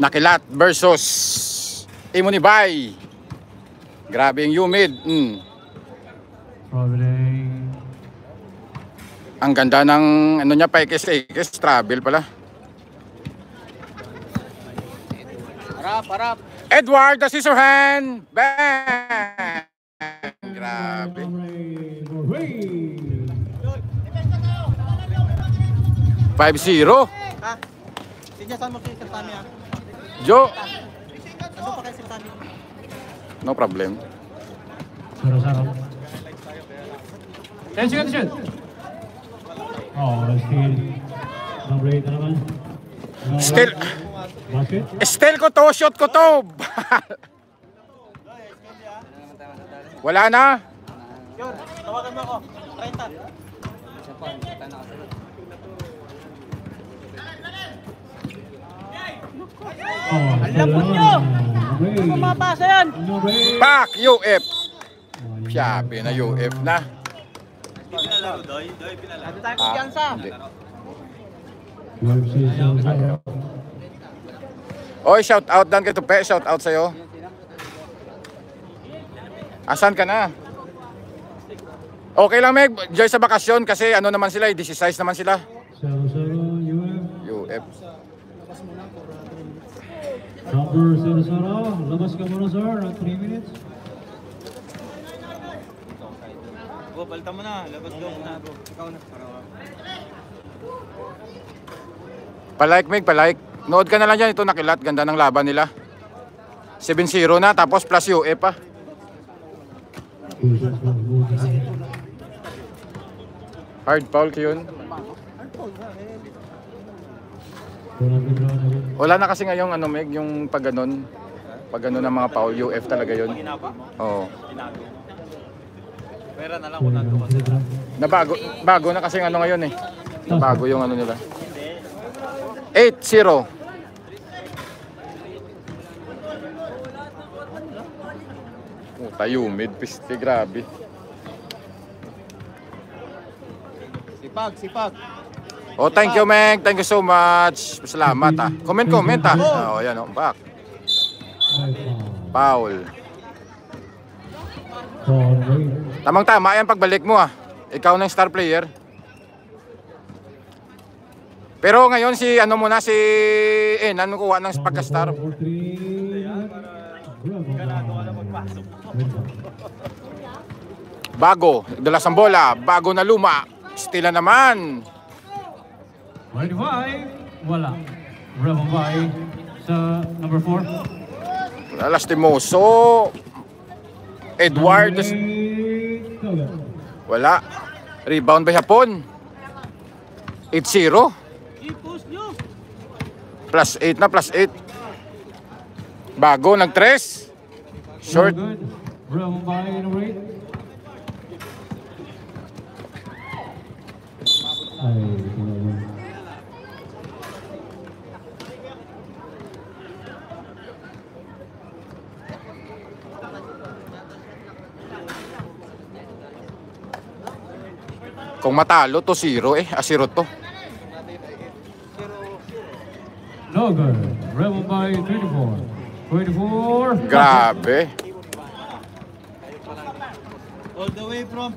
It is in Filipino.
Nakilat versus Imunibay. Grabe yung humid. Ang ganda ng ano niya, paikis-ikis, travel pala. Harap. Edward, the scissor hand. Bang! Grabe. $5-0. Ha? Sinyasan mo kay Sir Tami ha? Joe. Ano pa kay Sir Tami? No problem. Saro. Attention. Oh, still. Number 8 na naman. Still ko to, shot ko to. Wala na. Yun, tawagan mo ako. 30. Ang lambot nyo! Kung mapasa yan! Back, UF. Sabi na UF na. Ano tayo kumpiyansa? Oy, shout out dan kay Tupe, shout out sa'yo. Asan ka na? Okay lang, Meg. Enjoy sa bakasyon kasi ano naman sila, 16 naman sila. UF. Number 0-0. Labas ka muna, sir. 3 minutes. Go, balta mo na. Labas go muna. Ikaw na. Palike, Meg, palike. Nood ka na lang dyan. Ito nakilat. Ganda ng laban nila. 7-0 na. Tapos plus UF pa. Hard foul yun. Wala na kasi ngayong ano, Meg, yung pag ganon ng mga foul, UF talaga yun. Oo. Pera na lang kung nandun kasi. Bago na kasi ano ngayon eh. Bago yung ano nila. 8-0. Puta, humid, piste, grabe. Sipag. Oh, thank you, Meg. Thank you so much. Salamat ah. Comment ah. Oh, yan oh, back. Foul. Tamang-tama yan pagbalik mo ah. Ikaw na yung star player. Pero ngayon si ano muna si ano kuha ng pagka-star. Bago, dalas ang bola, bago na luma. Stila naman. 25. Wala. Rebambay sa number 4. Lastimoso. Edward. Wala. Rebound by Hapon. 8-0. Plus 8 na, plus 8. Bago, nag-3. Short. Rebambay number 8. Kung matalo to 0 eh, 0 to. Logan, Rebambay 24. Grabe. All the way from